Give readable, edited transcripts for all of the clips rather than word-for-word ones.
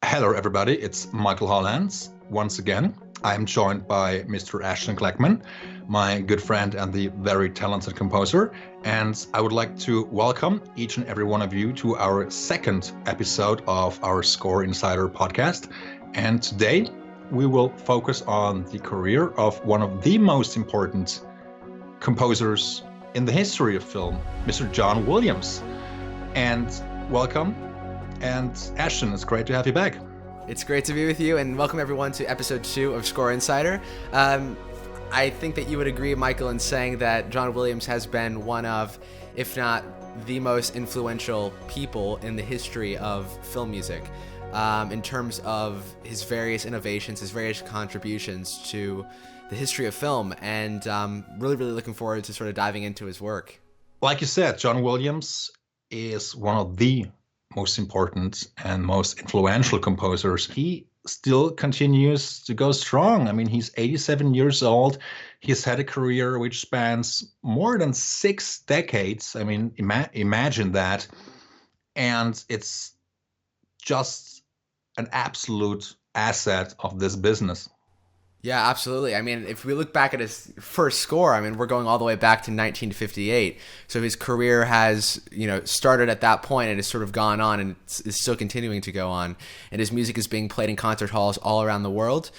Hello, everybody. It's Michael Hollands. Once again, I'm joined by Mr. Ashton my good friend and the very talented composer. And I would like to welcome each and every one of you to our second episode of our Score Insider podcast. And today we will focus on the career of one of the most important composers in the history of film, Mr. John Williams. And welcome. And Ashton, it's great to have you back. It's great to be with you, and welcome everyone to episode 2 of Score Insider. I think that you would agree, Michael, in saying that John Williams has been one of, if not the most influential people in the history of film music, in terms of his various innovations, his various contributions to the history of film, and really looking forward to sort of diving into his work. Like you said, John Williams is one of the most important and most influential composers. He still continues to go strong. I mean, he's 87 years old. He's had a career which spans more than 6 decades. I mean, imagine that. And it's just an absolute asset of this business. Yeah, absolutely. I mean, if we look back at his first score, I mean, we're going all the way back to 1958. So his career has, started at that point and has sort of gone on and is still continuing to go on. And his music is being played in concert halls all around the world.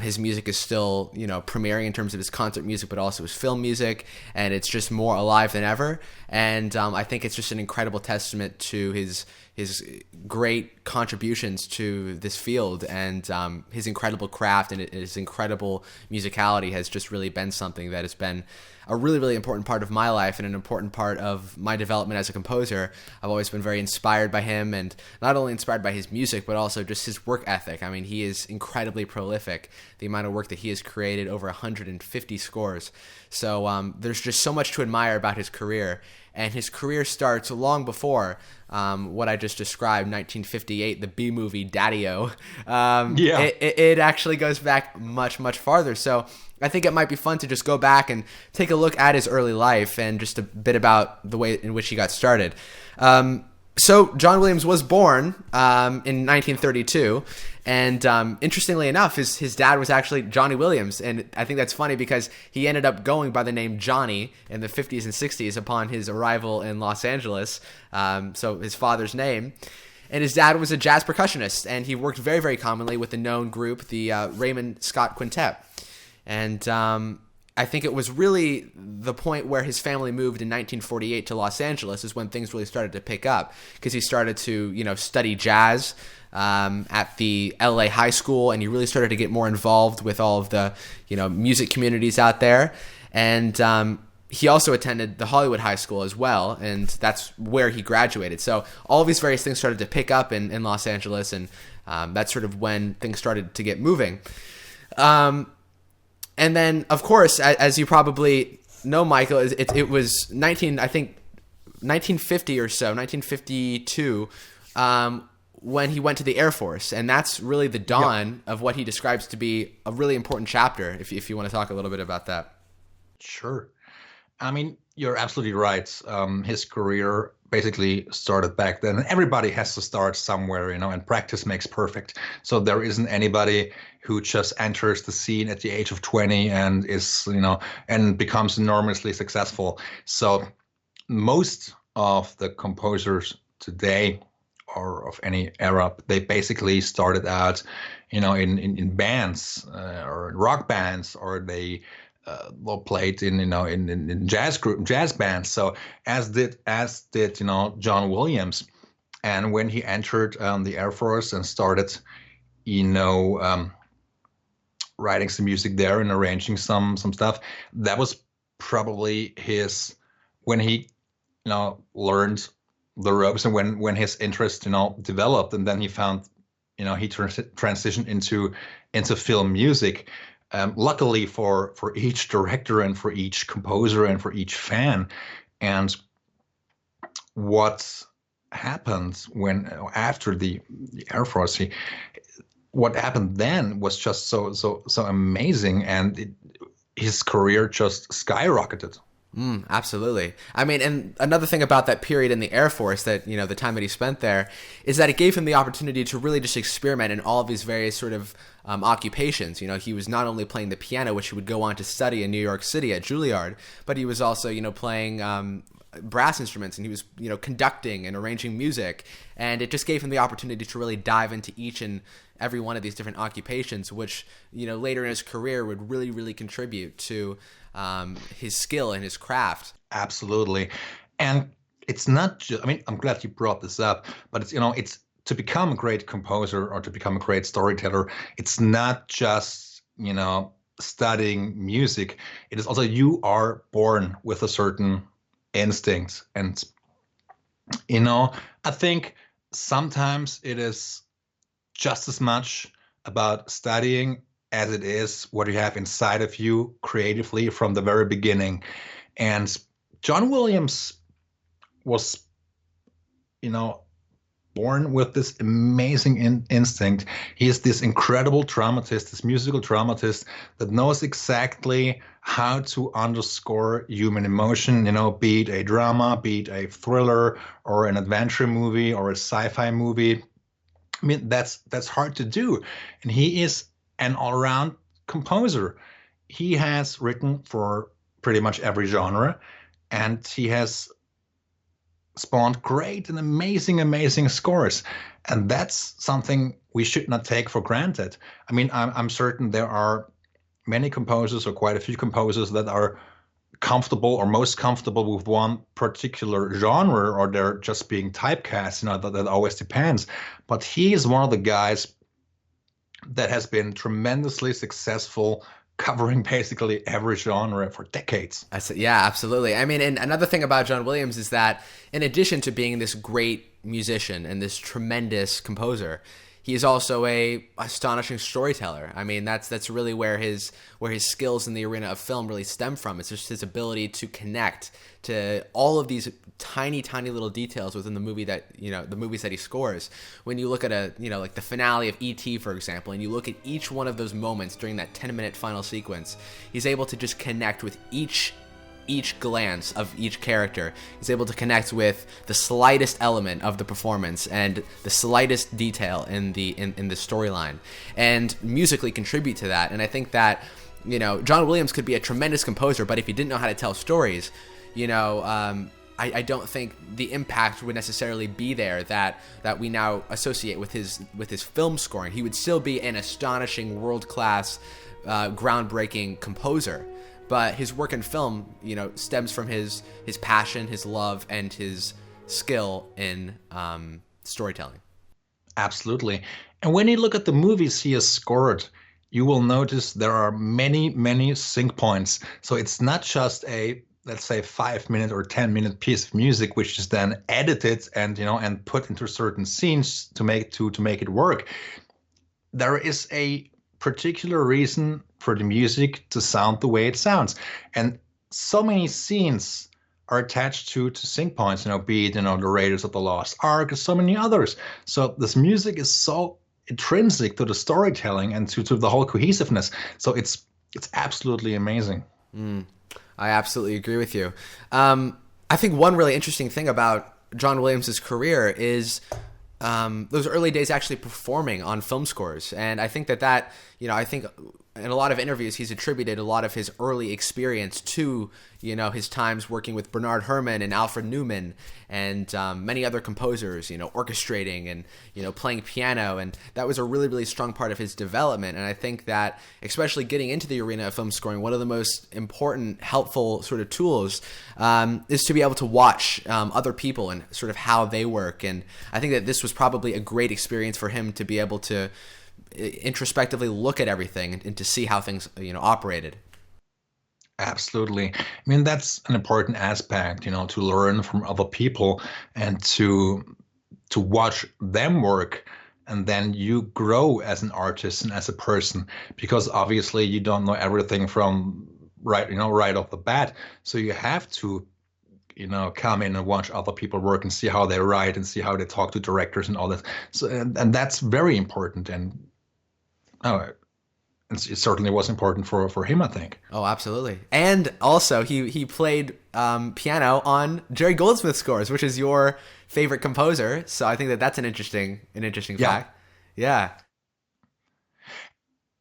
His music is still, premiering in terms of his concert music, but also his film music. And it's just more alive than ever. And I think it's just an incredible testament to his great contributions to this field, and his incredible craft and his incredible musicality has just really been something that has been a really important part of my life and an important part of my development as a composer. I've always been very inspired by him, and not only inspired by his music, but also just his work ethic. I mean, he is incredibly prolific. The amount of work that he has created, over 150 scores. So there's just so much to admire about his career. And his career starts long before what I just described, 1958, the B-movie Daddy-O. It actually goes back much farther. So I think it might be fun to just go back and take a look at his early life and just a bit about the way in which he got started. So John Williams was born in 1932, and interestingly enough, his dad was actually Johnny Williams, and I think that's funny because he ended up going by the name Johnny in the 50s and 60s upon his arrival in Los Angeles, so his father's name. And his dad was a jazz percussionist, and he worked very commonly with the known group, the Raymond Scott Quintet. And I think it was really the point where his family moved in 1948 to Los Angeles is when things really started to pick up, because he started to, study jazz at the LA high school, and he really started to get more involved with all of the, music communities out there. And he also attended the Hollywood High School as well, and that's where he graduated. So all of these various things started to pick up in Los Angeles, and that's sort of when things started to get moving. And then, of course, as you probably know, Michael, it was 1950 or so, 1952, when he went to the Air Force. And that's really the dawn of what he describes to be a really important chapter, if you want to talk a little bit about that. Sure. I mean, you're absolutely right. His career basically started back then. Everybody has to start somewhere, and practice makes perfect. So there isn't anybody who just enters the scene at the age of 20 and is, and becomes enormously successful. So most of the composers today, or of any era, they basically started out, in bands or rock bands, or they played in jazz bands. So as did John Williams. And when he entered the Air Force and started writing some music there and arranging some stuff, that was probably when he learned the ropes, and when his interest developed, and then he found he transitioned into film music. Luckily for each director and for each composer and for each fan. And what happened after the Air Force, what happened then was just so amazing, and his career just skyrocketed. Absolutely. I mean, and another thing about that period in the Air Force that, the time that he spent there is that it gave him the opportunity to really just experiment in all of these various sort of occupations. He was not only playing the piano, which he would go on to study in New York City at Juilliard, but he was also, playing brass instruments, and he was, conducting and arranging music. And it just gave him the opportunity to really dive into each and every one of these different occupations, which, later in his career would really, really contribute to his skill and his craft. Absolutely. And it's not just, I mean, I'm glad you brought this up, but it's to become a great composer or to become a great storyteller, it's not just, studying music. It is also you are born with a certain instinct. And, I think sometimes it is just as much about studying as it is what you have inside of you creatively from the very beginning. And John Williams was, born with this amazing instinct. He is this incredible dramatist, this musical dramatist that knows exactly how to underscore human emotion, be it a drama, be it a thriller or an adventure movie or a sci-fi movie. I mean, that's hard to do. And he is an all-around composer. He has written for pretty much every genre, and he has spawned great and amazing scores. And that's something we should not take for granted. I mean, I'm certain there are many composers, or quite a few composers, that are comfortable or most comfortable with one particular genre, or they're just being typecast. That always depends. But he is one of the guys that has been tremendously successful, covering basically every genre for decades. Yeah, absolutely. I mean, and another thing about John Williams is that in addition to being this great musician and this tremendous composer, he is also a astonishing storyteller. I mean, that's really where his skills in the arena of film really stem from. It's just his ability to connect to all of these tiny little details within the movie that, the movies that he scores. When you look at like the finale of E.T., for example, and you look at each one of those moments during that 10-minute final sequence, he's able to just connect with each glance of each character. He's able to connect with the slightest element of the performance and the slightest detail in the storyline, and musically contribute to that. And I think that, John Williams could be a tremendous composer, but if he didn't know how to tell stories, I don't think the impact would necessarily be there that we now associate with his film scoring. He would still be an astonishing, world-class, groundbreaking composer. But his work in film, stems from his passion, his love, and his skill in storytelling. Absolutely. And when you look at the movies he has scored, you will notice there are many sync points. So it's not just a, let's say, 5-minute or 10-minute piece of music, which is then edited and put into certain scenes to make it work. There is a particular reason for the music to sound the way it sounds, and so many scenes are attached to sync points, be it the Raiders of the Lost Ark, or so many others. So this music is so intrinsic to the storytelling and to the whole cohesiveness. So it's absolutely amazing. I absolutely agree with you. I think one really interesting thing about John Williams's career is those early days actually performing on film scores. And I think that I think in a lot of interviews, he's attributed a lot of his early experience to, his times working with Bernard Herrmann and Alfred Newman and many other composers, orchestrating and, playing piano. And that was a really, really strong part of his development. And I think that, especially getting into the arena of film scoring, one of the most important, helpful sort of tools is to be able to watch other people and sort of how they work. And I think that this was probably a great experience for him to be able to introspectively look at everything and to see how things operated. Absolutely. I mean, that's an important aspect, to learn from other people and to watch them work, and then you grow as an artist and as a person, because obviously you don't know everything from right off the bat. So you have to come in and watch other people work and see how they write and see how they talk to directors and all that. So and that's very important. And it certainly was important for him, I think. Oh, absolutely. And also, he played piano on Jerry Goldsmith's scores, which is your favorite composer. So I think that's an interesting Yeah. fact. Yeah.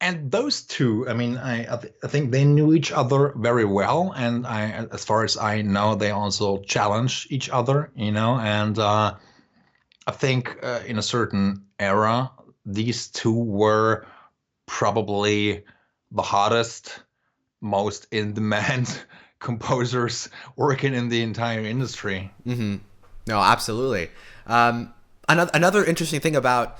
And those two, I mean, I think they knew each other very well, and as far as I know, they also challenge each other, and I think in a certain era, these two were probably the hottest, most in-demand composers working in the entire industry. Mm-hmm. No, absolutely. Another interesting thing about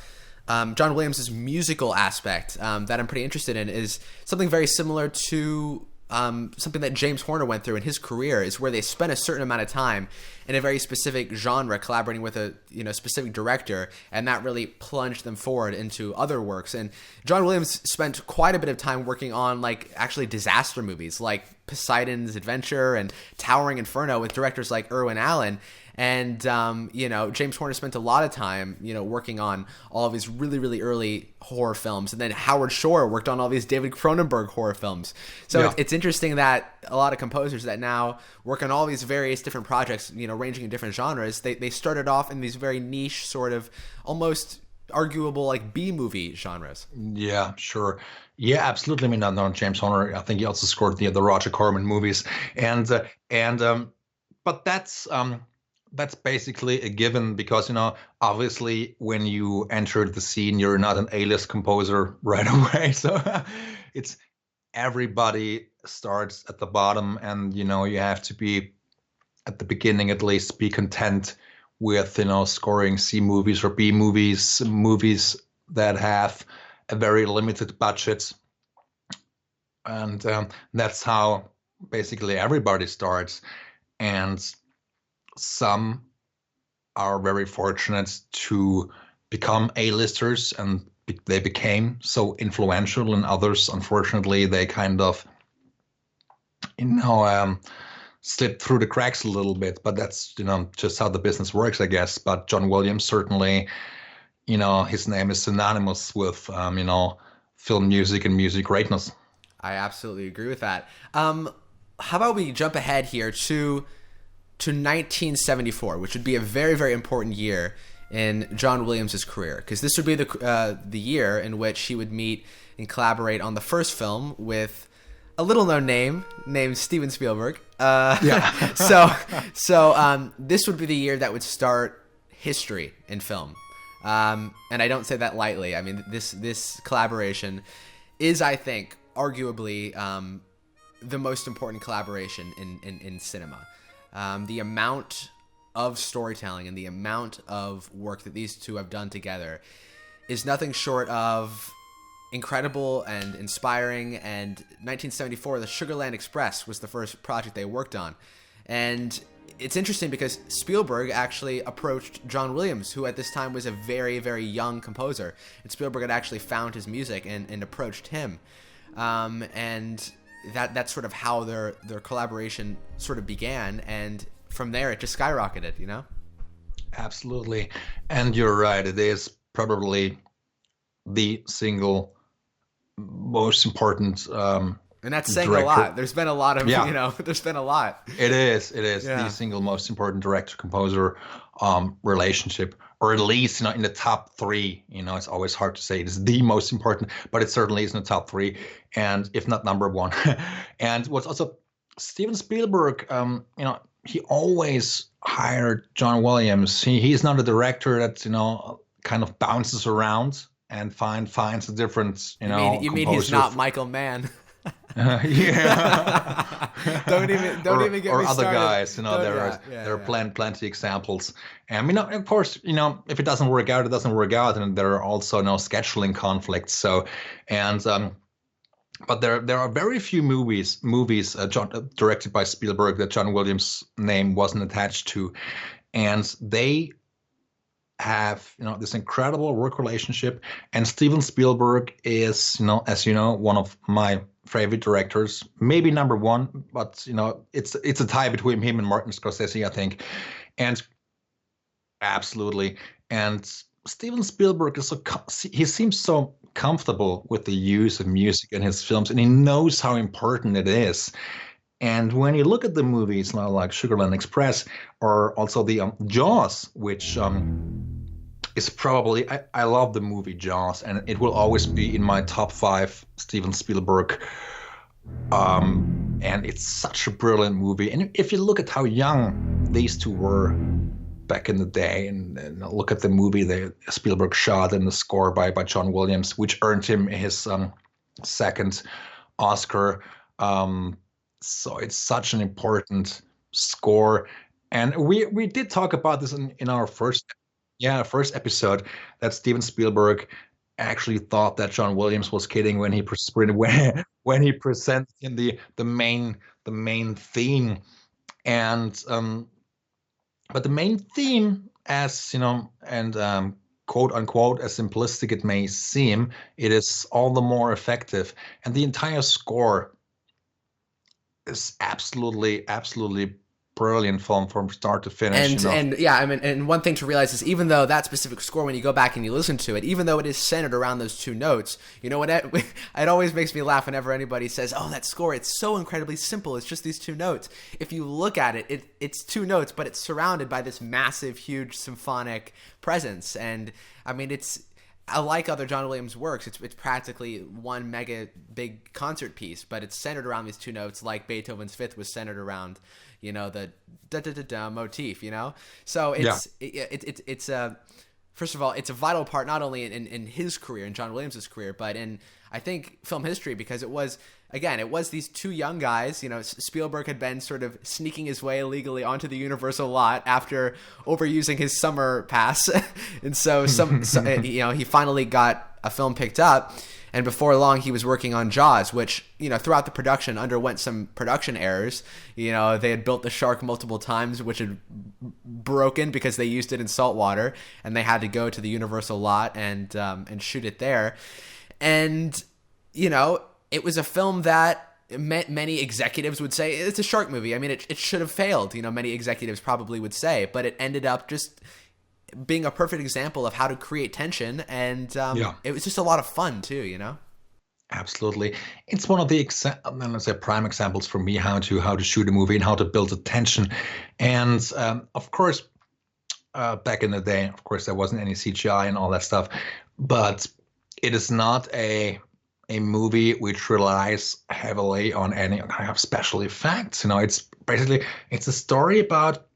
John Williams' musical aspect that I'm pretty interested in is something very similar to something that James Horner went through in his career, is where they spent a certain amount of time in a very specific genre collaborating with a specific director, and that really plunged them forward into other works. And John Williams spent quite a bit of time working on actually disaster movies like Poseidon's Adventure and Towering Inferno with directors like Irwin Allen. And, James Horner spent a lot of time, working on all of these really, really early horror films. And then Howard Shore worked on all these David Cronenberg horror films. So Yeah. it's interesting that a lot of composers that now work on all these various different projects, ranging in different genres, they started off in these very niche sort of almost arguable B-movie genres. Yeah, sure. Yeah, absolutely. I mean, not James Horner. I think he also scored the Roger Corman movies, but that's basically a given because obviously when you enter the scene, you're not an A-list composer right away. So it's everybody starts at the bottom, and you have to be at the beginning at least be content with scoring C movies or B movies, movies that have a very limited budget, and that's how basically everybody starts. And some are very fortunate to become A-listers, and they became so influential, and others, unfortunately, they kind of slipped through the cracks a little bit. But that's just how the business works, I guess. But John Williams, certainly, his name is synonymous with film music and music greatness. I absolutely agree with that. How about we jump ahead here to 1974, which would be a very, very important year in John Williams' career, because this would be the year in which he would meet and collaborate on the first film with a little-known name named Steven Spielberg. Yeah. So this would be the year that would start history in film, and I don't say that lightly. I mean, this collaboration is, I think, arguably the most important collaboration in cinema. The amount of storytelling and the amount of work that these two have done together is nothing short of incredible and inspiring. And 1974, the Sugarland Express was the first project they worked on. And it's interesting because Spielberg actually approached John Williams, who at this time was a very, very young composer. And Spielberg had actually found his music and approached him. And that's sort of how their collaboration sort of began, and from there it just skyrocketed, Absolutely. And you're right, it is probably the single most important and that's saying director. A lot. There's been a lot of there's been a lot. It is Yeah. the single most important director composer relationship, or at least in the top three. It's always hard to say it is the most important, but it certainly is in the top three, and if not number one. And what's also Steven Spielberg, he always hired John Williams. He's not a director that kind of bounces around and finds a different You mean he's not Michael Mann? Yeah. don't even get me started. Or other guys, there are plenty examples. And of course, if it doesn't work out, it doesn't work out, and there are also no scheduling conflicts. So, and but there are very few movies directed by Spielberg that John Williams' name wasn't attached to, and they have this incredible work relationship. And Steven Spielberg is as one of my favorite directors, maybe number one, but it's a tie between him and Martin Scorsese, I think. And absolutely, and Steven Spielberg is he seems so comfortable with the use of music in his films, and he knows how important it is. And when you look at the movies now, like Sugarland Express, or also the Jaws, which is probably I love the movie Jaws, and it will always be in my top 5 Steven Spielberg. And it's such a brilliant movie. And if you look at how young these two were back in the day, and look at the movie that Spielberg shot and the score by John Williams, which earned him his second Oscar. So it's such an important score. And we did talk about this in our first episode, that Steven Spielberg actually thought that John Williams was kidding when he when he presented him the main theme. And but the main theme, as you know, and quote unquote, as simplistic it may seem, it is all the more effective. And the entire score is absolutely brilliant from start to finish. And yeah, I mean, and one thing to realize is, even though that specific score, when you go back and you listen to it, even though it is centered around those two notes, you know what? It always makes me laugh whenever anybody says, "Oh, that score, it's so incredibly simple. It's just these two notes." If you look at it, it's two notes, but it's surrounded by this massive, huge symphonic presence. And I mean, it's like other John Williams works, it's practically one mega big concert piece, but it's centered around these two notes, like Beethoven's Fifth was centered around, you know, the da da da da motif, you know. So it's a first of all, it's a vital part not only in his career, in John Williams' career, but in, I think, film history, because it was these two young guys. You know, Spielberg had been sort of sneaking his way illegally onto the Universal lot after overusing his summer pass. And so you know, he finally got a film picked up. And before long, he was working on Jaws, which, you know, throughout the production underwent some production errors. You know, they had built the shark multiple times, which had broken because they used it in salt water, and they had to go to the Universal lot and shoot it there. And, you know, it was a film that many executives would say it's a shark movie. I mean, it should have failed. You know, many executives probably would say, but it ended up just being a perfect example of how to create tension, and it was just a lot of fun too, you know. Absolutely, it's one of the let's say prime examples for me how to shoot a movie and how to build a tension. And of course, back in the day, of course, there wasn't any CGI and all that stuff, but it is not a movie which relies heavily on any kind of special effects. You know, it's a story about,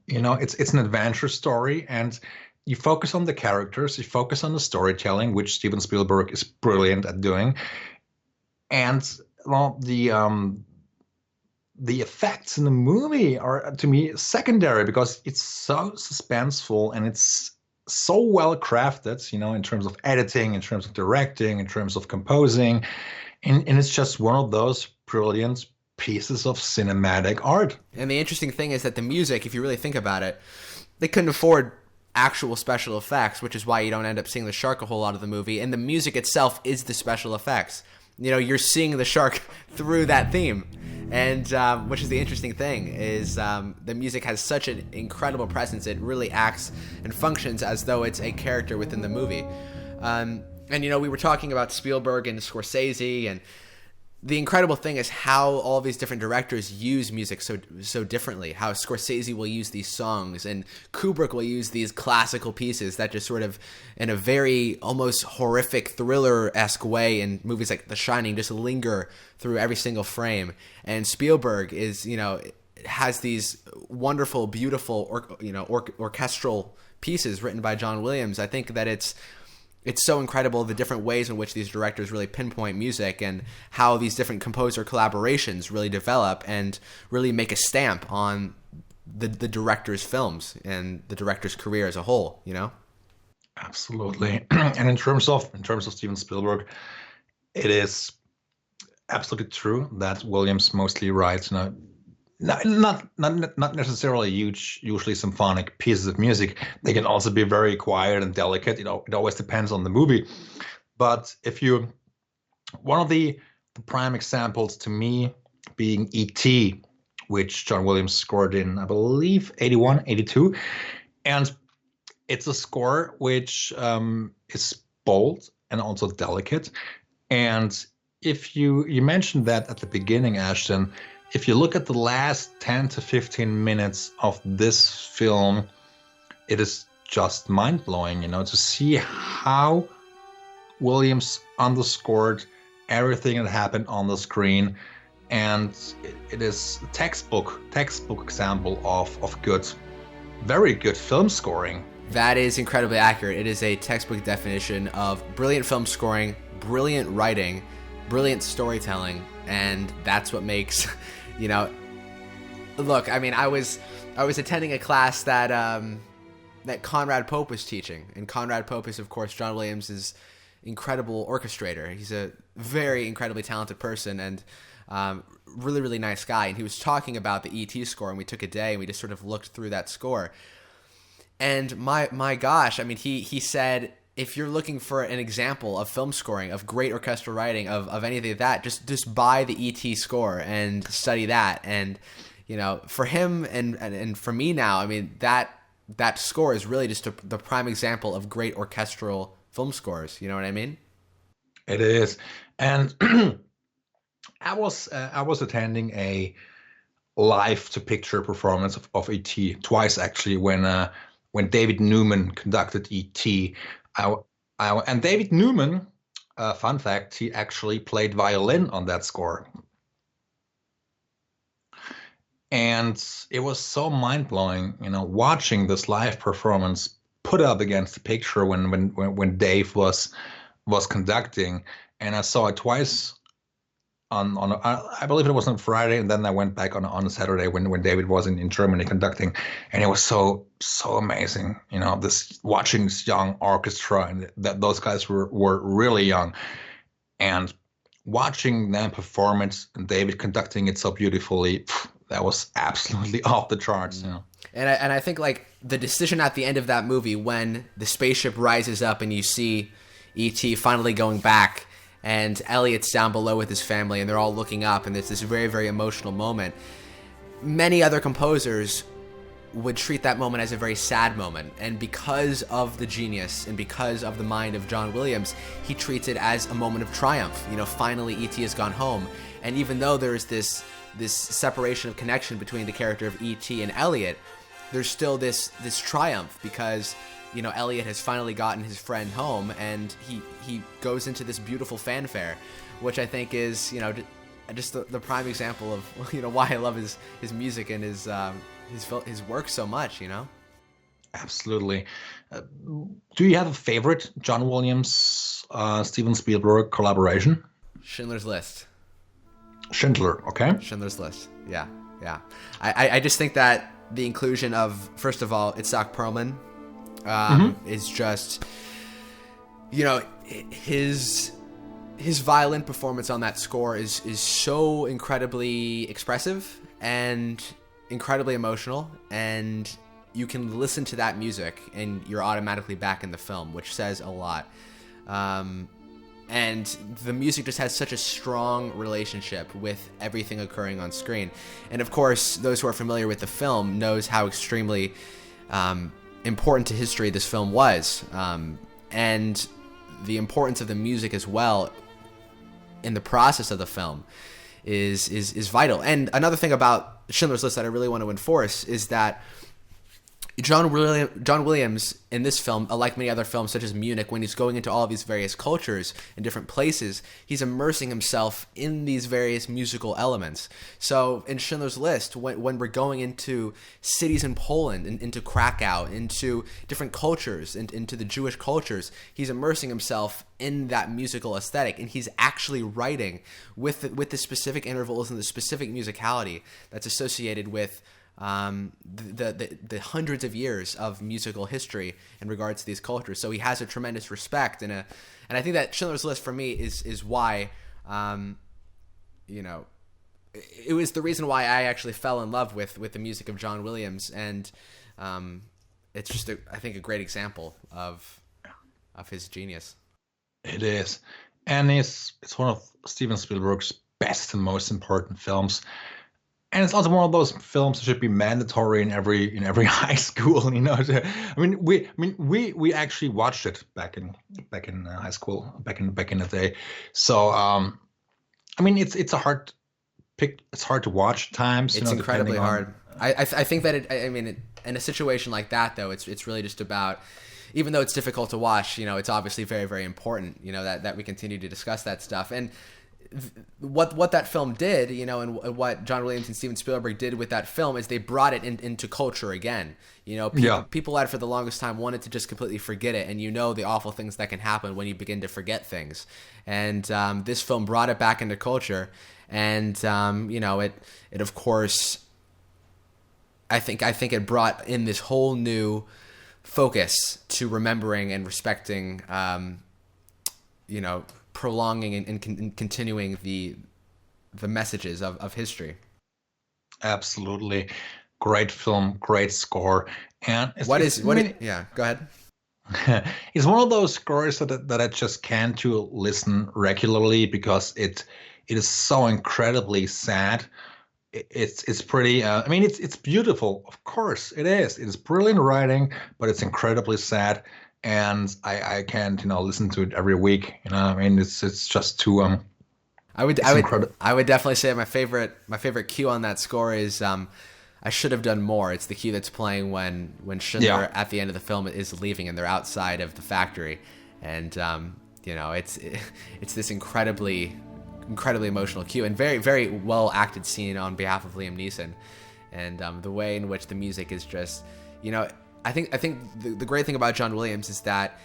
you know, it's an adventure story, and you focus on the characters, you focus on the storytelling, which Steven Spielberg is brilliant at doing. And well, the effects in the movie are, to me, secondary, because it's so suspenseful and it's so well crafted, you know, in terms of editing, in terms of directing, in terms of composing. And it's just one of those brilliant pieces of cinematic art. And the interesting thing is that the music, if you really think about it, they couldn't afford actual special effects, which is why you don't end up seeing the shark a whole lot of the movie. And the music itself is the special effects. You know, you're seeing the shark through that theme. And which is the interesting thing, is the music has such an incredible presence. It really acts and functions as though it's a character within the movie. And, you know, we were talking about Spielberg and Scorsese, and the incredible thing is how all these different directors use music so differently. How Scorsese will use these songs, and Kubrick will use these classical pieces that just sort of, in a very almost horrific thriller-esque way in movies like The Shining, just linger through every single frame. And Spielberg is, you know, has these wonderful, beautiful, orchestral pieces written by John Williams. I think that it's so incredible, the different ways in which these directors really pinpoint music, and how these different composer collaborations really develop and really make a stamp on the director's films and the director's career as a whole, you know? Absolutely. And in terms of Steven Spielberg, it is absolutely true that Williams mostly writes, you know, not necessarily usually symphonic pieces of music. They can also be very quiet and delicate. You know, it always depends on the movie. But one of the prime examples to me being E.T., which John Williams scored in, I believe, 81, 82. And it's a score which is bold and also delicate. And if you mentioned that at the beginning, Ashton, if you look at the last 10 to 15 minutes of this film, it is just mind-blowing, to see how Williams underscored everything that happened on the screen. And it is a textbook example of good, very good film scoring. That is incredibly accurate. It is a textbook definition of brilliant film scoring, brilliant writing, brilliant storytelling, and that's what makes, look, I mean, I was attending a class that that Conrad Pope was teaching, and Conrad Pope is, of course, John Williams' incredible orchestrator. He's a very incredibly talented person, and really, really nice guy. And he was talking about the E.T. score, and we took a day and we just sort of looked through that score. And my gosh, I mean, he said, if you're looking for an example of film scoring, of great orchestral writing, of anything like that, just buy the E.T. score and study that. And, for him and for me now, I mean, that score is really just the prime example of great orchestral film scores. You know what I mean? It is. And I was attending a live to picture performance of E.T. twice, actually, when David Newman conducted E.T. And David Newman, fun fact, he actually played violin on that score. And it was so mind-blowing, watching this live performance put up against the picture when Dave was conducting. And I saw it twice on I believe it was on Friday, and then I went back on a Saturday when David was in Germany conducting, and it was so amazing, this watching this young orchestra, and that those guys were really young, and watching them perform it and David conducting it so beautifully, that was absolutely off the charts. And I think like the decision at the end of that movie when the spaceship rises up and you see E.T. finally going back, and Elliot's down below with his family, and they're all looking up, and there's this very, very emotional moment. Many other composers would treat that moment as a very sad moment, and because of the genius and because of the mind of John Williams, he treats it as a moment of triumph. Finally E.T. has gone home, and even though there is this separation of connection between the character of E.T. and Elliot, there's still this triumph because Elliot has finally gotten his friend home, and he goes into this beautiful fanfare, which I think is, just the prime example of, why I love his music and his work so much, Absolutely. Do you have a favorite John Williams, Steven Spielberg collaboration? Schindler's List. Schindler, okay. Schindler's List, yeah. I just think that the inclusion of, first of all, Itzhak Perlman, is just, his violin performance on that score is so incredibly expressive and incredibly emotional, and you can listen to that music and you're automatically back in the film, which says a lot. And the music just has such a strong relationship with everything occurring on screen. And of course, those who are familiar with the film knows how extremely important to history this film was, and the importance of the music as well in the process of the film is vital. And another thing about Schindler's List that I really want to enforce is that John Williams in this film, like many other films such as Munich, when he's going into all of these various cultures and different places, he's immersing himself in these various musical elements. So in Schindler's List, when we're going into cities in Poland, and into Krakow, into different cultures, and into the Jewish cultures, he's immersing himself in that musical aesthetic, and he's actually writing with the specific intervals and the specific musicality that's associated with the hundreds of years of musical history in regards to these cultures. So he has a tremendous respect, and I think that Schindler's List for me is why, it was the reason why I actually fell in love with the music of John Williams, and it's just I think a great example of his genius. It is, and it's one of Steven Spielberg's best and most important films. And it's also one of those films that should be mandatory in every high school. We actually watched it back in high school, back in the day. So it's a hard pick. It's hard to watch at times. It's incredibly depending on. hard. I think that in a situation like that though, it's really just about, even though it's difficult to watch, it's obviously very, very important, that we continue to discuss that stuff. And what that film did, and what John Williams and Steven Spielberg did with that film is they brought it into culture again. People had for the longest time wanted to just completely forget it, and the awful things that can happen when you begin to forget things. And this film brought it back into culture, and it of course, I think it brought in this whole new focus to remembering and respecting, prolonging and continuing the messages of history. Absolutely, great film, great score, and yeah, go ahead. It's one of those scores that I just can't to listen regularly because it is so incredibly sad. It's pretty. It's beautiful, of course it is. It is brilliant writing, but it's incredibly sad. And I can't listen to it every week. It's just too I would definitely say my favorite cue on that score is I Should Have Done More. It's the cue that's playing when Schindler at the end of the film is leaving and they're outside of the factory, and it's this incredibly emotional cue and very, very well acted scene on behalf of Liam Neeson, and the way in which the music is just I think the great thing about John Williams is that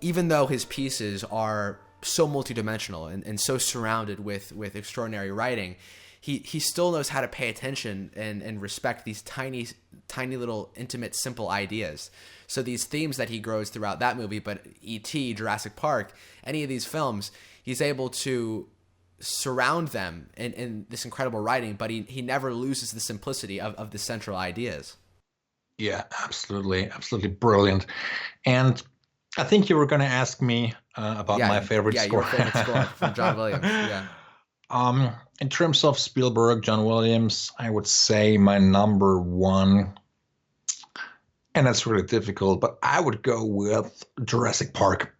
even though his pieces are so multidimensional and so surrounded with extraordinary writing, he still knows how to pay attention and respect these tiny little intimate simple ideas. So these themes that he grows throughout that movie, but E.T., Jurassic Park, any of these films, he's able to surround them in this incredible writing, but he never loses the simplicity of the central ideas. Yeah, absolutely brilliant. And I think you were going to ask me about my favorite score. Your favorite score from John Williams. Yeah. In terms of Spielberg, John Williams, I would say my number one, and that's really difficult, but I would go with Jurassic Park.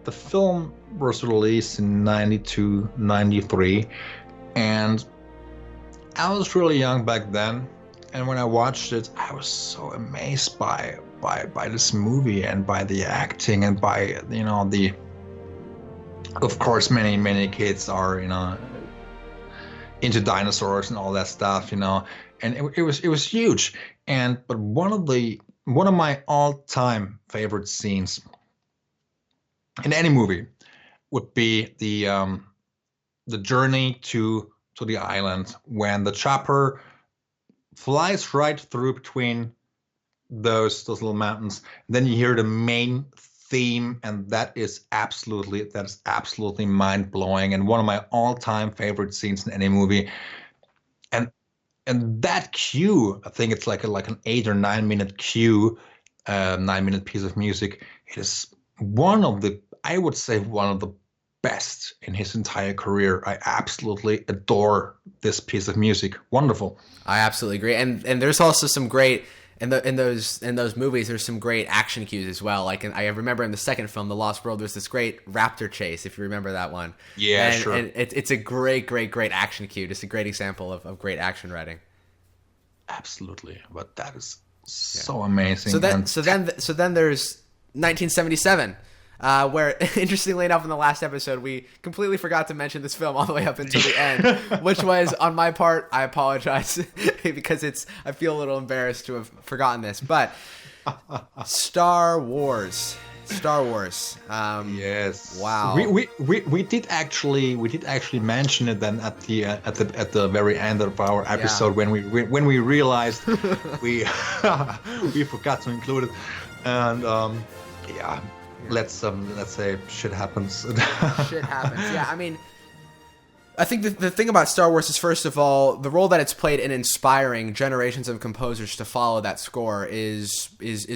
The film was released in 92, 93, and I was really young back then. And when I watched it, I was so amazed by this movie and by the acting and by the. Of course, many kids are into dinosaurs and all that stuff, and it was huge. But one of my all-time favorite scenes in any movie would be the journey to the island when the chopper flies right through between those little mountains. Then you hear the main theme, and that is absolutely mind-blowing and one of my all-time favorite scenes in any movie. And that cue, I think it's like an 8 or 9 minute cue, 9-minute piece of music. It is I would say one of the best in his entire career. I absolutely adore this piece of music. Wonderful. I absolutely agree. And there's also some great in those movies. There's some great action cues as well. Like I remember in the second film, The Lost World, there's this great raptor chase. If you remember that one. Yeah, sure. And it's a great action cue. Just a great example of great action writing. Absolutely. But that is so amazing. So then there's 1977. Where, interestingly enough, in the last episode, we completely forgot to mention this film all the way up until the end, which was, on my part, I apologize, because I feel a little embarrassed to have forgotten this, but Star Wars. Yes. Wow. We did actually mention it then at the very end of our episode when we realized we forgot to include it, and let's say shit happens. Shit happens. Yeah, I mean, I think the thing about Star Wars is, first of all, the role that it's played in inspiring generations of composers to follow that score is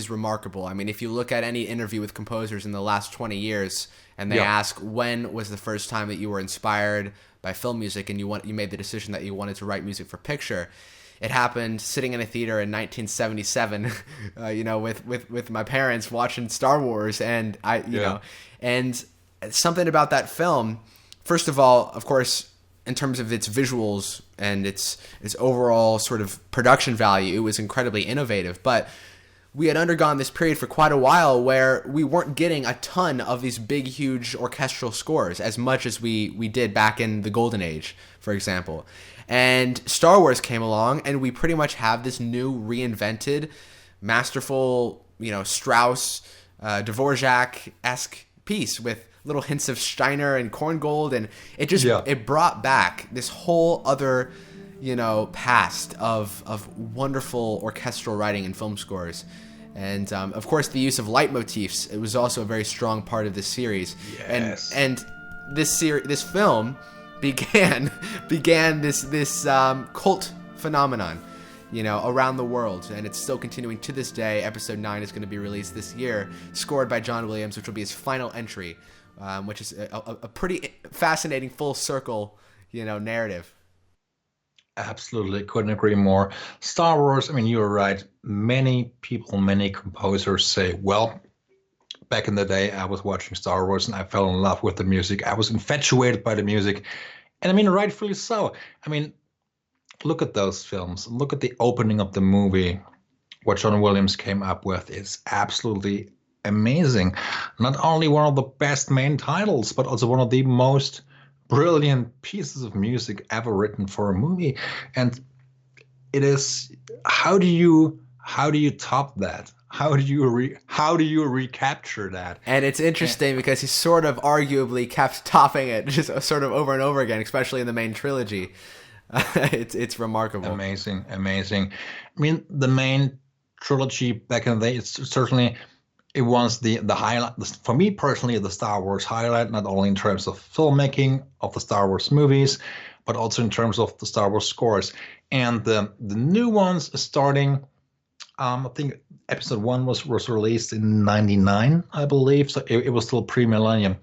remarkable. I mean, if you look at any interview with composers in the last 20 years and they ask when was the first time that you were inspired by film music, and you made the decision that you wanted to write music for picture. It happened sitting in a theater in 1977, with my parents watching Star Wars, and and something about that film. First of all, of course, in terms of its visuals and its overall sort of production value, it was incredibly innovative. But we had undergone this period for quite a while where we weren't getting a ton of these big, huge orchestral scores as much as we did back in the Golden Age, for example. And Star Wars came along, and we pretty much have this new, reinvented, masterful, Strauss, Dvorak-esque piece with little hints of Steiner and Korngold, and it brought back this whole other, past of wonderful orchestral writing and film scores. And of course, the use of leitmotifs, it was also a very strong part of this series. Yes. And this film began this cult phenomenon, around the world, and it's still continuing to this day. Episode 9 is going to be released this year, scored by John Williams, which will be his final entry, which is a pretty fascinating full circle, narrative. Absolutely, couldn't agree more. Star Wars, you're right. Many people, many composers say, well, back in the day, I was watching Star Wars and I fell in love with the music. I was infatuated by the music. And rightfully so. Look at those films. Look at the opening of the movie. What John Williams came up with is absolutely amazing. Not only one of the best main titles, but also one of the most brilliant pieces of music ever written for a movie. And it is, how do you top that? How do you recapture that? And it's interesting because he sort of arguably kept topping it just sort of over and over again, especially in the main trilogy. It's remarkable. Amazing. The main trilogy back in the day, it was the highlight, for me personally, the Star Wars highlight, not only in terms of filmmaking of the Star Wars movies, but also in terms of the Star Wars scores. And the new ones starting, I think episode 1 was released in 99, I believe. So it was still pre-millennium.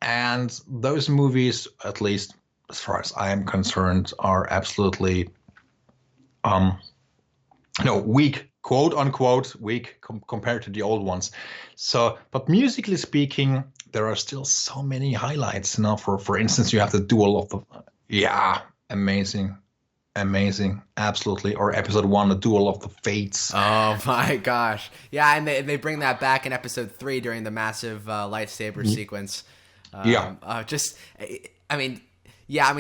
And those movies, at least as far as I am concerned, are absolutely weak, quote unquote, weak compared to the old ones. So, but musically speaking, there are still so many highlights. For instance, you have the duel of the amazing, absolutely. Or episode 1, the duel of the fates. Oh my gosh, yeah, and they bring that back in episode 3 during the massive lightsaber sequence.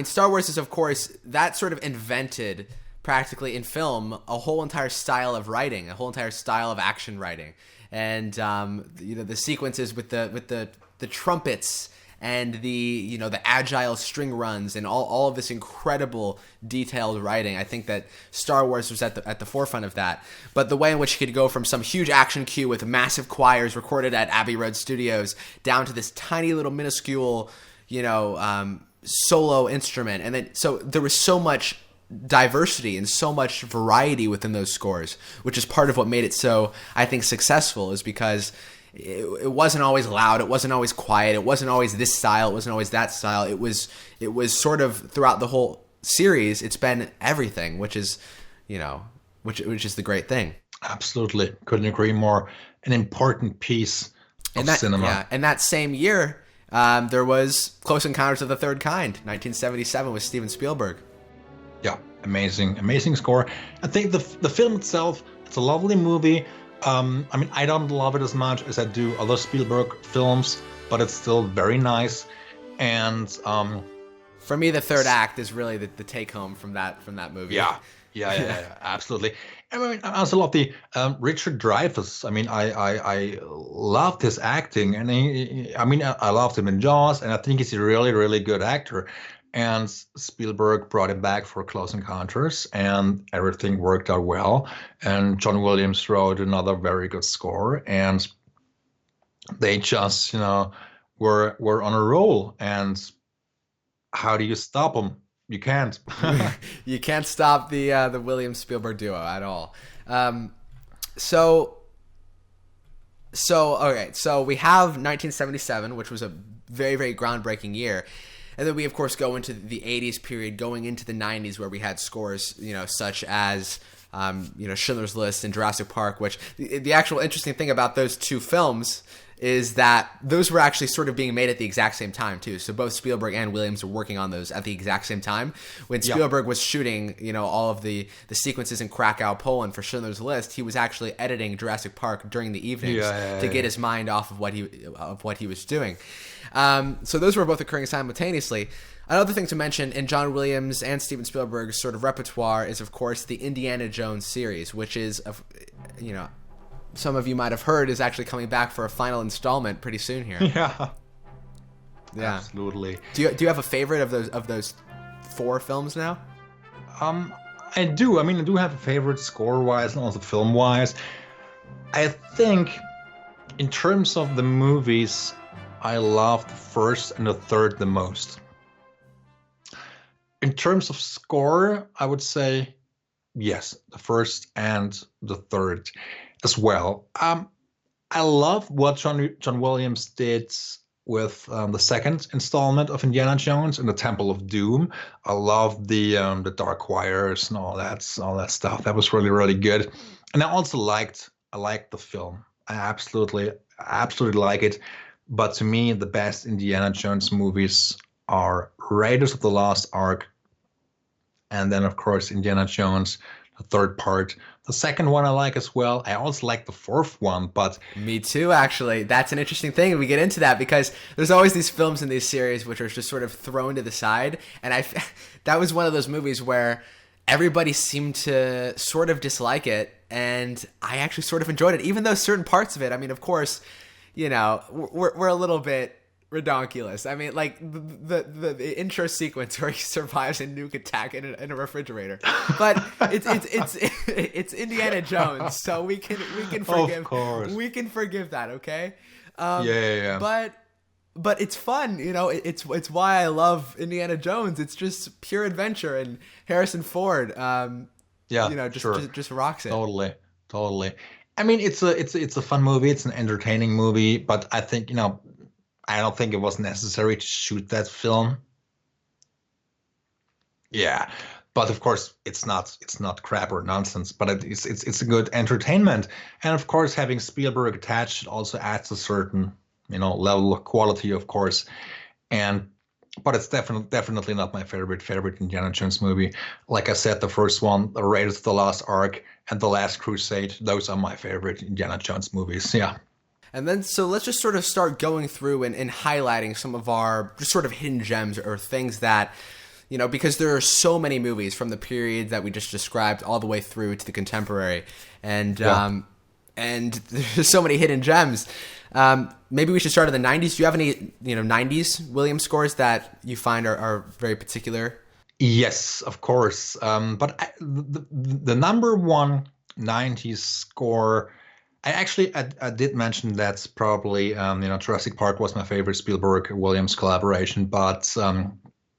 Star Wars is, of course, that sort of invented practically in film a whole entire style of writing, a whole entire style of action writing, and the sequences with the trumpets and the agile string runs and all of this incredible detailed writing. I think that Star Wars was at the forefront of that. But the way in which you could go from some huge action cue with massive choirs recorded at Abbey Road Studios down to this tiny little minuscule solo instrument, and then so there was so much diversity and so much variety within those scores, which is part of what made it so, I think, successful, is because it wasn't always loud, it wasn't always quiet, it wasn't always this style, it wasn't always that style. It was sort of throughout the whole series, it's been everything, which is which is the great thing. Absolutely, couldn't agree more. An important piece of cinema. Yeah, and that same year, there was Close Encounters of the Third Kind, 1977, with Steven Spielberg. Yeah, amazing score. I think the film itself, it's a lovely movie. I don't love it as much as I do other Spielberg films, but it's still very nice. And for me, the third act is really the take home from that movie. Yeah, absolutely. I also love the Richard Dreyfuss. I loved his acting, and I loved him in Jaws, and I think he's a really, really good actor. And Spielberg brought him back for Close Encounters, and everything worked out well. And John Williams wrote another very good score, and they just, were on a roll. And how do you stop them? You can't. You can't stop the Williams Spielberg duo at all. So we have 1977, which was a very, very groundbreaking year. And then we, of course, go into the 80s period, going into the 90s, where we had scores, such as, Schindler's List and Jurassic Park, which the actual interesting thing about those two films is that those were actually sort of being made at the exact same time, too. So both Spielberg and Williams were working on those at the exact same time. When Spielberg was shooting, all of the sequences in Krakow, Poland for Schindler's List, he was actually editing Jurassic Park during the evenings to get his mind off of what he was doing. So those were both occurring simultaneously. Another thing to mention in John Williams and Steven Spielberg's sort of repertoire is, of course, the Indiana Jones series, which is, some of you might have heard is actually coming back for a final installment pretty soon here. Yeah. Absolutely. Do you have a favorite of those 4 films now? I do. I mean, I do have a favorite score-wise and also film-wise. I think in terms of the movies, I love the first and the third the most. In terms of score, I would say yes, the first and the third as well. I love what John Williams did with the second installment of Indiana Jones and the Temple of Doom. I love the dark choirs and all that stuff. That was really, really good. And I also liked the film. I absolutely like it. But to me, the best Indiana Jones movies are Raiders of the Lost Ark, and then, of course, Indiana Jones, the third part. The second one I like as well. I also like the fourth one, but... Me too, actually. That's an interesting thing. We get into that because there's always these films in these series which are just sort of thrown to the side. And that was one of those movies where everybody seemed to sort of dislike it, and I actually sort of enjoyed it, even though certain parts of it, I mean, of course, we're a little bit redonkulous. I mean, like the intro sequence where he survives a nuke attack in a refrigerator, but it's Indiana Jones, so we can forgive. Of course. We can forgive that, okay? Yeah. But it's fun, It's why I love Indiana Jones. It's just pure adventure, and Harrison Ford, just rocks it. Totally. I mean, it's a fun movie. It's an entertaining movie, but I think I don't think it was necessary to shoot that film. Yeah, but of course it's not crap or nonsense. But it's a good entertainment, and of course having Spielberg attached also adds a certain level of quality, of course. But it's definitely not my favorite Indiana Jones movie. Like I said, the first one, The Raiders of the Lost Ark, and The Last Crusade. Those are my favorite Indiana Jones movies. Yeah. And then, so let's just sort of start going through and highlighting some of our just sort of hidden gems or things that, because there are so many movies from the period that we just described all the way through to the contemporary. And there's so many hidden gems. Maybe we should start in the 90s. Do you have any, 90s Williams scores that you find are very particular? Yes, of course. But the number one 90s score... I did mention that's probably Jurassic Park was my favorite Spielberg-Williams collaboration, but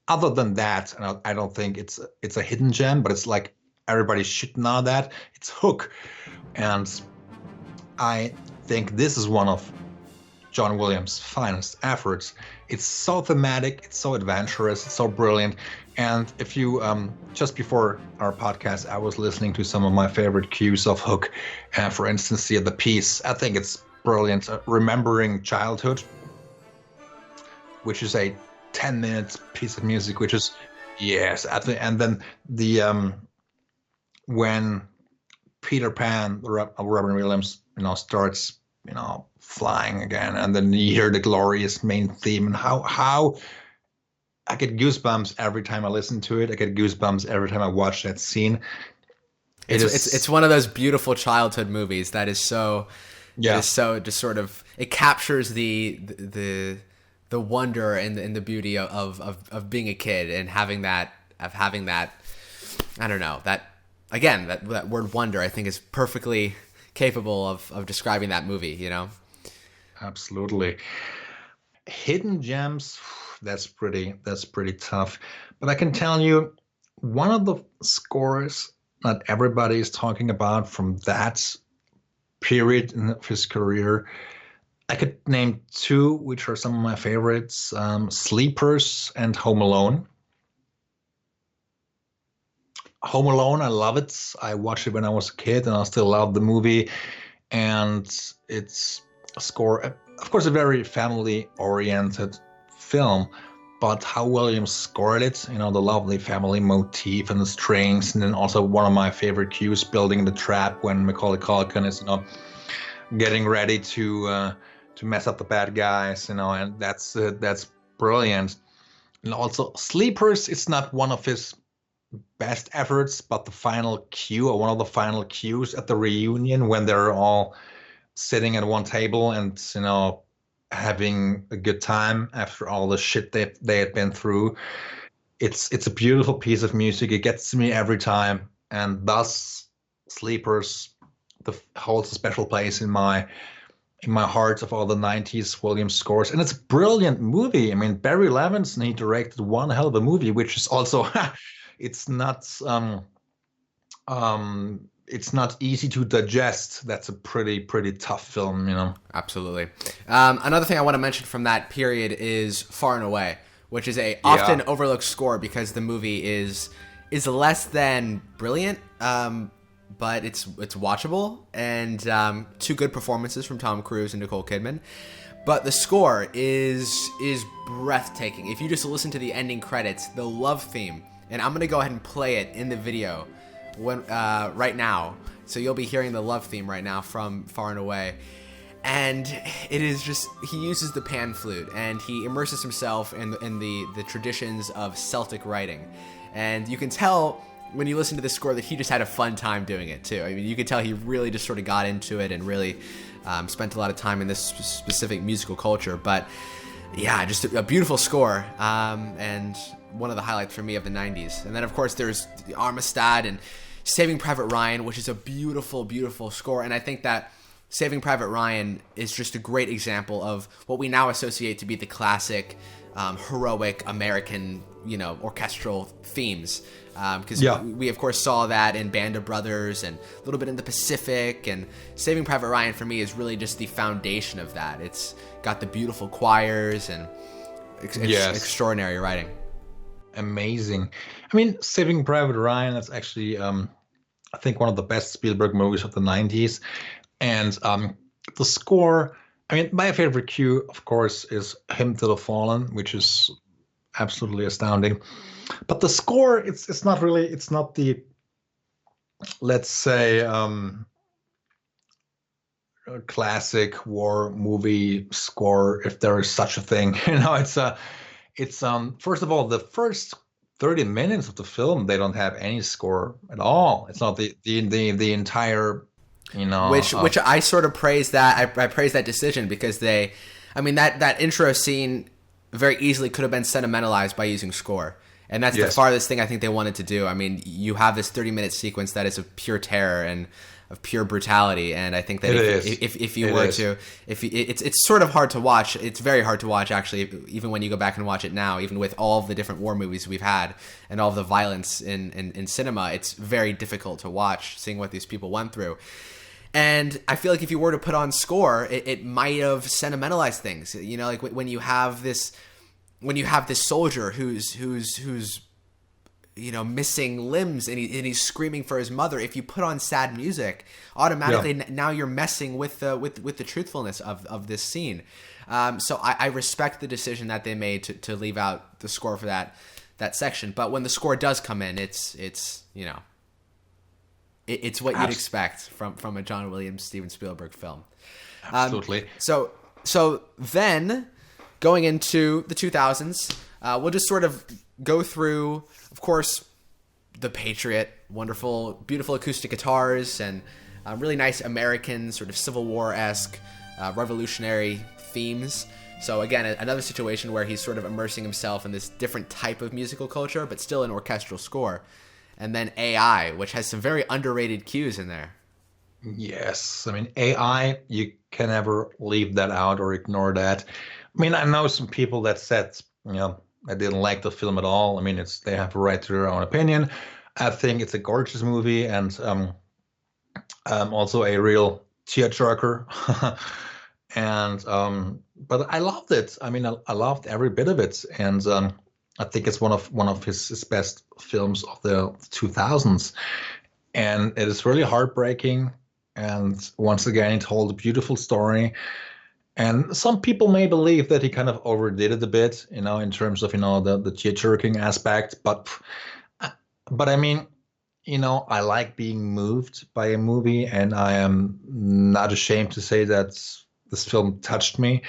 other than that, I don't think it's a hidden gem, but it's like everybody should know that it's Hook, and I think this is one of John Williams' finest efforts. It's so thematic, it's so adventurous, it's so brilliant. And if you, just before our podcast, I was listening to some of my favorite cues of Hook. For instance, the piece, I think it's brilliant. Remembering Childhood, which is a 10 minutes piece of music, which is, yes. And then the, when Peter Pan, Robin Williams, starts, flying again, and then you hear the glorious main theme, and how I get goosebumps every time I listen to it. I get goosebumps every time I watch that scene. It's one of those beautiful childhood movies that is so it is so just sort of, it captures the wonder and the beauty of being a kid and having that I don't know, that word wonder, I think, is perfectly capable of describing that movie, Absolutely. Hidden gems, that's pretty tough. But I can tell you, one of the scores that everybody is talking about from that period of his career, I could name two, which are some of my favorites: Sleepers and Home Alone. Home Alone, I love it. I watched it when I was a kid, and I still love the movie. And it's a score, of course, a very family-oriented film, but how Williams scored it, the lovely family motif and the strings, and then also one of my favorite cues, building the trap when Macaulay Culkin is, getting ready to mess up the bad guys, and that's brilliant. And also, Sleepers, it's not one of his best efforts, but the final cue, or one of the final cues at the reunion when they're all sitting at one table and having a good time after all the shit they had been through. It's a beautiful piece of music. It gets to me every time, and thus Sleepers holds a special place in my heart of all the 90s Williams scores. And it's a brilliant movie. I mean, Barry Levinson, he directed one hell of a movie, which is also it's not it's not easy to digest. That's a pretty tough film. Absolutely. Another thing I want to mention from that period is Far and Away, which is a often overlooked score because the movie is less than brilliant, but it's watchable, and two good performances from Tom Cruise and Nicole Kidman. But the score is breathtaking. If you just listen to the ending credits, the love theme, and I'm gonna go ahead and play it in the video right now. So you'll be hearing the love theme right now from Far and Away. And it is just, he uses the pan flute and he immerses himself in the traditions of Celtic writing. And you can tell when you listen to the score that he just had a fun time doing it too. I mean, you can tell he really just sort of got into it and really spent a lot of time in this specific musical culture. But yeah, just a beautiful score, and one of the highlights for me of the 90s. And then of course there's the Armistead and Saving Private Ryan, which is a beautiful, beautiful score. And I think that Saving Private Ryan is just a great example of what we now associate to be the classic heroic American, orchestral themes. Because we of course saw that in Band of Brothers and a little bit in the Pacific, and Saving Private Ryan for me is really just the foundation of that. It's got the beautiful choirs and extraordinary writing. Amazing. I mean, Saving Private Ryan, that's actually I think one of the best Spielberg movies of the 90s. And the score, I mean, my favorite cue, of course, is Hymn to the Fallen, which is absolutely astounding. But the score, it's not the, let's say, classic war movie score, if there is such a thing. It's first of all, the first 30 minutes of the film, they don't have any score at all. It's not the entire, which I sort of praise that. I praise that decision because that intro scene very easily could have been sentimentalized by using score. And that's the farthest thing I think they wanted to do. I mean, you have this 30-minute sequence that is of pure terror and of pure brutality, and I think that it's sort of hard to watch. It's very hard to watch, actually, even when you go back and watch it now, even with all of the different war movies we've had and all of the violence in cinema. It's very difficult to watch, seeing what these people went through. And I feel like if you were to put on score, it might have sentimentalized things. Like when you have this soldier who's missing limbs and he's screaming for his mother. If you put on sad music, automatically now you're messing with the truthfulness of this scene. So I respect the decision that they made to leave out the score for that section. But when the score does come in, it's what you'd expect from a John Williams, Steven Spielberg film. Absolutely. So then going into the 2000s, we'll just sort of go through, of course, The Patriot, wonderful, beautiful acoustic guitars, and really nice American sort of Civil War-esque revolutionary themes. So again, another situation where he's sort of immersing himself in this different type of musical culture, but still an orchestral score. And then AI, which has some very underrated cues in there. Yes. I mean, AI, you can never leave that out or ignore that. I mean, I know some people that said, I didn't like the film at all. I mean, they have a right to their own opinion. I think it's a gorgeous movie and also a real tearjerker. and but I loved it. I mean, I loved every bit of it, and I think it's one of his best films of the 2000s, and it is really heartbreaking. And once again, it told a beautiful story. And some people may believe that he kind of overdid it a bit, in terms of the tear-jerking aspect. But I mean, I like being moved by a movie, and I am not ashamed to say that this film touched me.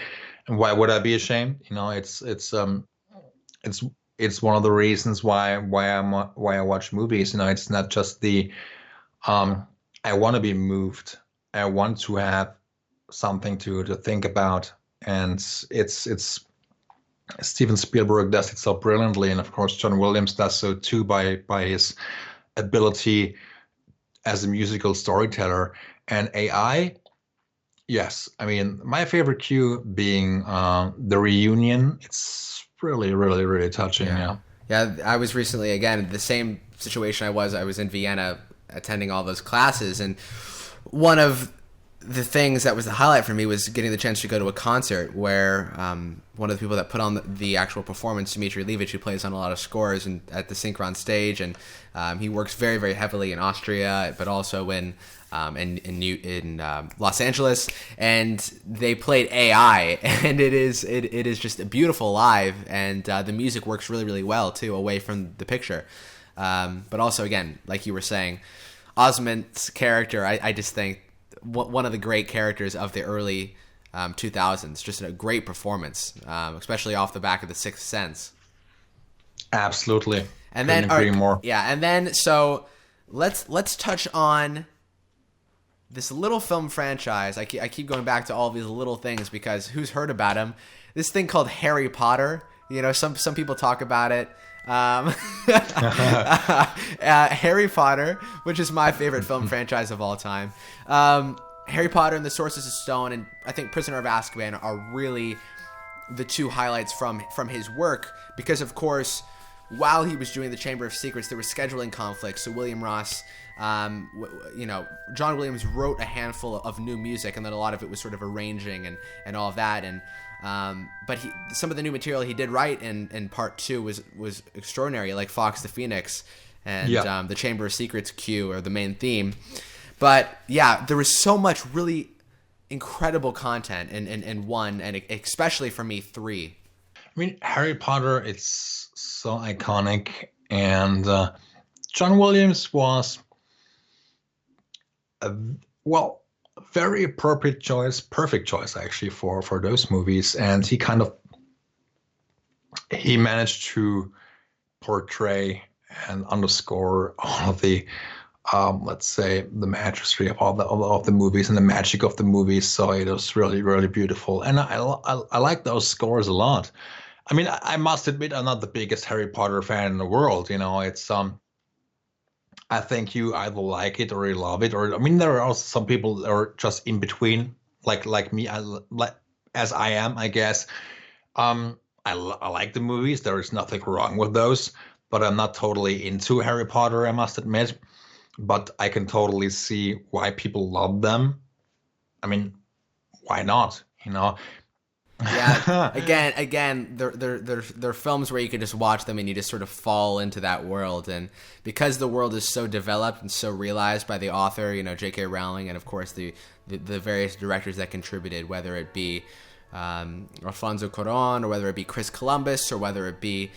And why would I be ashamed? It's it's one of the reasons why I watch movies. It's not just the I want to be moved. I want to have something to think about, and it's Steven Spielberg does it so brilliantly, and of course John Williams does so too by his ability as a musical storyteller. And AI, yes, I mean my favorite cue being the reunion. It's really, really, really touching. Yeah. Yeah. Yeah, I was recently, again, the same situation I was in Vienna attending all those classes, and one of the things that was the highlight for me was getting the chance to go to a concert where one of the people that put on the actual performance, Dmitry Levitch, who plays on a lot of scores and at the Synchron stage, and he works very, very heavily in Austria, but also in Los Angeles, and they played AI, and it is just a beautiful live, and the music works really, really well too, away from the picture. But also, again, like you were saying, Osment's character, I just think one of the great characters of the early 2000s, just a great performance, especially off the back of The Sixth Sense. Absolutely. And Couldn't then, agree more. yeah, and then so let's touch on this little film franchise. I keep going back to all these little things because who's heard about them? This thing called Harry Potter. Some people talk about it. Harry Potter, which is my favorite film franchise of all time. Harry Potter and the Sorcerer's Stone, and I think Prisoner of Azkaban are really the two highlights from his work, because of course, while he was doing the Chamber of Secrets, there were scheduling conflicts. So William Ross, John Williams wrote a handful of new music, and then a lot of it was sort of arranging and all of that. And but some of the new material he did write in part two was extraordinary, like Fox the Phoenix and the Chamber of Secrets cue, or the main theme. But yeah, there was so much really incredible content in one, and especially for me, three. I mean, Harry Potter, it's so iconic, and John Williams was a very appropriate choice, perfect choice actually for those movies, and he managed to portray and underscore all of the let's say the majesty of all of the movies and the magic of the movies. So it was really, really beautiful, and I like those scores a lot. I mean, I must admit, I'm not the biggest Harry Potter fan in the world. It's I think you either like it or you love it, or I mean, there are also some people that are just in between, like me, as I am, I guess. I like the movies. There is nothing wrong with those, but I'm not totally into Harry Potter, I must admit. But I can totally see why people love them. I mean, why not? Yeah, again, they're films where you can just watch them and you just sort of fall into that world, and because the world is so developed and so realized by the author, J.K. Rowling, and of course the various directors that contributed, whether it be Alfonso Cuarón, or whether it be Chris Columbus, or whether it be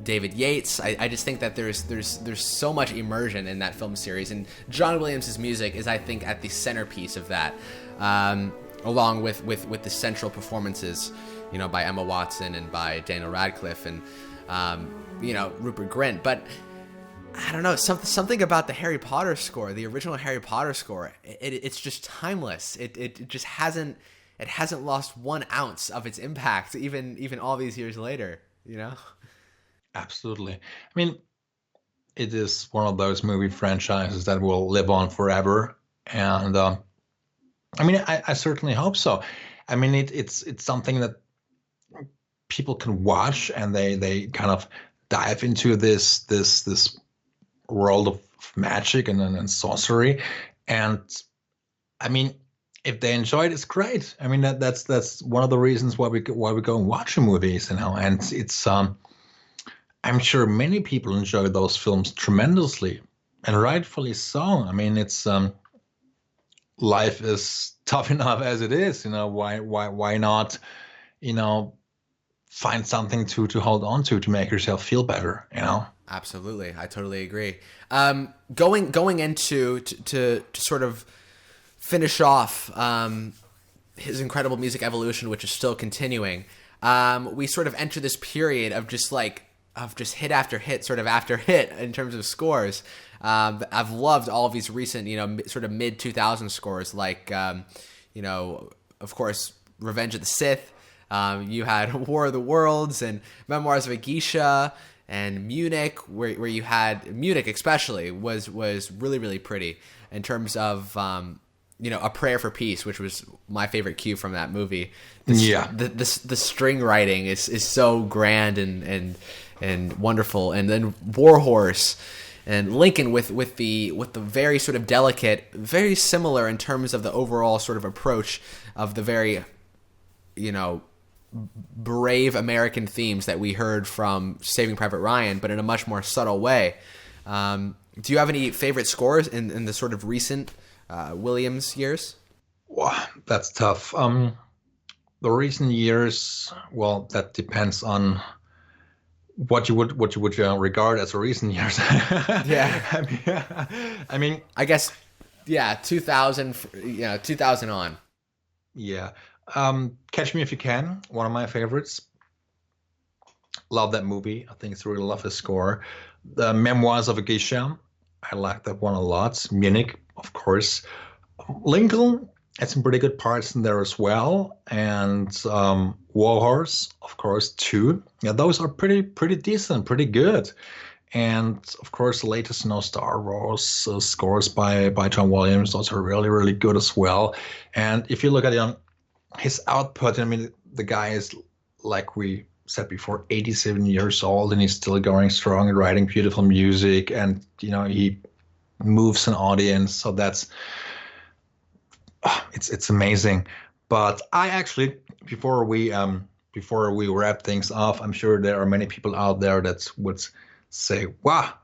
David Yates. I just think that there's so much immersion in that film series, and John Williams' music is, I think, at the centerpiece of that. Along with the central performances, by Emma Watson and by Daniel Radcliffe and, Rupert Grint. But I don't know, something about the Harry Potter score, the original Harry Potter score, it's just timeless. It just hasn't lost 1 ounce of its impact, even all these years later, Absolutely. I mean, it is one of those movie franchises that will live on forever, and I mean, I certainly hope so. I mean, it's something that people can watch, and they kind of dive into this world of magic and sorcery. And I mean, if they enjoy it, it's great. I mean, that's one of the reasons why we go and watch the movies, and it's I'm sure many people enjoy those films tremendously, and rightfully so. I mean, it's life is tough enough as it is. Why not? You know, find something to hold on to make yourself feel better. Absolutely, I totally agree. Going into to sort of finish off his incredible music evolution, which is still continuing. We sort of enter this period of just hit after hit, sort of after hit in terms of scores. I've loved all of these recent, sort of mid 2000 scores, like, of course, Revenge of the Sith. You had War of the Worlds and Memoirs of a Geisha and Munich, where you had Munich especially was really, really pretty in terms of A Prayer for Peace, which was my favorite cue from that movie. The string writing is so grand and wonderful, and then Warhorse and Lincoln with the very sort of delicate, very similar in terms of the overall sort of approach of the very brave American themes that we heard from Saving Private Ryan, but in a much more subtle way. Do you have any favorite scores in the sort of recent Williams years? Wow, that's tough. The recent years, well, that depends on what you would regard as a recent years. Yeah. I mean, I guess, 2000, 2000 on. Yeah. Catch Me If You Can, one of my favorites. Love that movie. I think it's really love the score. The Memoirs of a Geisha, I like that one a lot. Munich, of course. Lincoln had some pretty good parts in there as well. And Warhorse, of course, too. Yeah, those are pretty decent, pretty good. And of course, the latest Star Wars scores by John Williams, those are really, really good as well. And if you look at his output, I mean, the guy is, like we said before, 87 years old, and he's still going strong and writing beautiful music, and he moves an audience. So that's it's amazing. But I actually, before we wrap things off, I'm sure there are many people out there that would say, "Wow,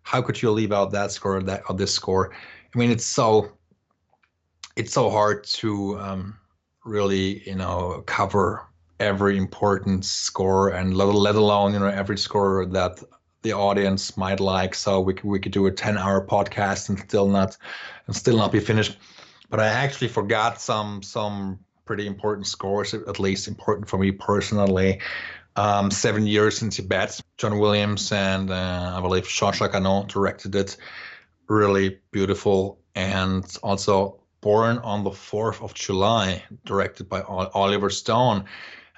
how could you leave out that score or this score?" I mean, it's so hard to really cover every important score, and let alone every score that the audience might like. So we could do a 10-hour podcast and still not be finished. But I actually forgot some pretty important scores, at least important for me personally. 7 Years in Tibet, John Williams and I believe Jean-Jacques Annaud directed it. Really beautiful. And also Born on the 4th of July, directed by Oliver Stone.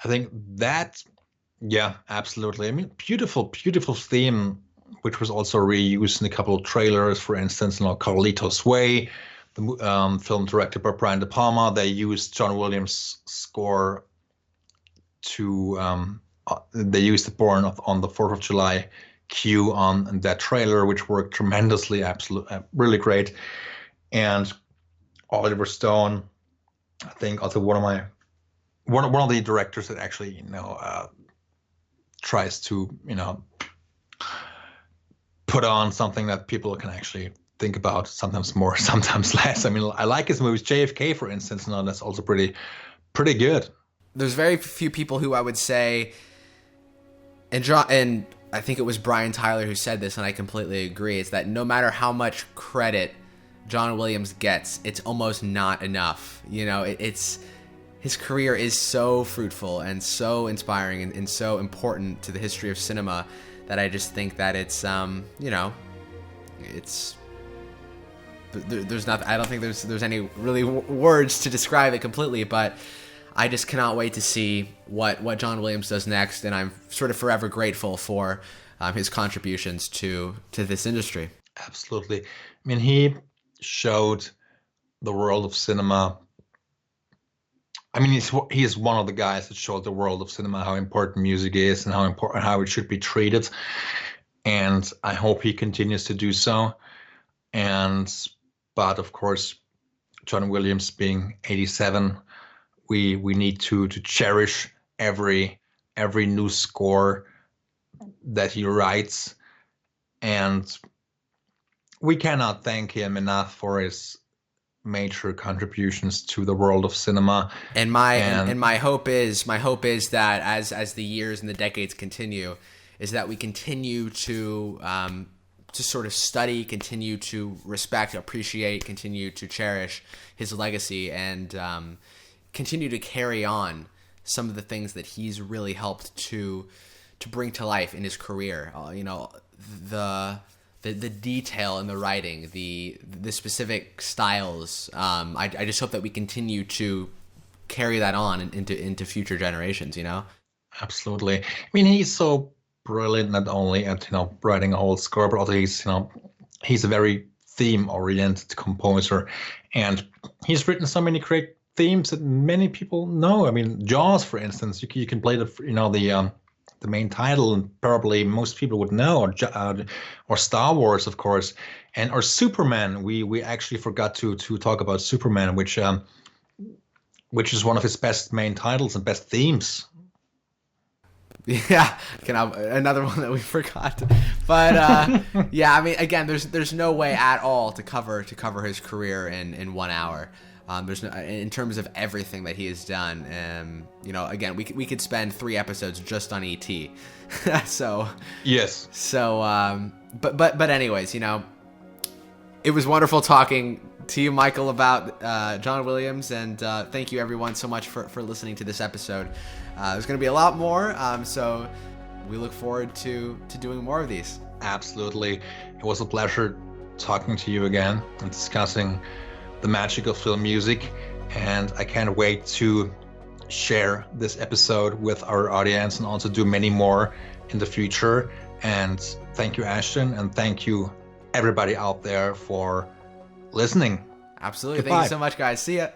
I think that, yeah, absolutely. I mean, beautiful theme, which was also reused in a couple of trailers. For instance, Carlito's Way, the film directed by Brian De Palma. They used John Williams' score to, they used the Born on the 4th of July cue on that trailer, which worked tremendously, really great. And Oliver Stone, I think, also one of the directors that actually tries to put on something that people can actually think about, sometimes more, sometimes less. I mean, I like his movies. JFK, for instance, that's also pretty good. There's very few people who I would say, and I think it was Brian Tyler who said this, and I completely agree. It's that no matter how much credit John Williams gets, it's almost not enough. It's his career is so fruitful and so inspiring and so important to the history of cinema that I just think that it's there's not. I don't think there's any really words to describe it completely, but I just cannot wait to see what John Williams does next, and I'm sort of forever grateful for his contributions to this industry. Absolutely. I mean, he showed the world of cinema. I mean, he is one of the guys that showed the world of cinema how important music is and how it should be treated. And I hope he continues to do so. But of course, John Williams being 87, we need to cherish every new score that he writes, and we cannot thank him enough for his major contributions to the world of cinema. And my hope is that as the years and the decades continue, is that we continue to sort of study, continue to respect, appreciate, continue to cherish his legacy, and continue to carry on some of the things that he's really helped to bring to life in his career. The detail in the writing, the specific styles. I just hope that we continue to carry that on into future generations. Absolutely. I mean, he's so brilliant not only at writing a whole score, but also he's a very theme-oriented composer, and he's written so many great themes that many people know. I mean, Jaws, for instance, you can play the main title, and probably most people would know, or Star Wars, of course, or Superman. We actually forgot to talk about Superman, which is one of his best main titles and best themes. Yeah, another one that we forgot. But yeah, I mean, again, there's no way at all to cover his career in 1 hour. There's no, in terms of everything that he has done. Again, we could spend 3 episodes just on E.T. So yes. So but anyways, it was wonderful talking to you, Michael, about John Williams, and thank you everyone so much for listening to this episode. There's going to be a lot more, so we look forward to doing more of these. Absolutely. It was a pleasure talking to you again and discussing the magic of film music, and I can't wait to share this episode with our audience and also do many more in the future. And thank you, Ashton, and thank you everybody out there for listening. Absolutely. Goodbye. Thank you so much, guys. See ya.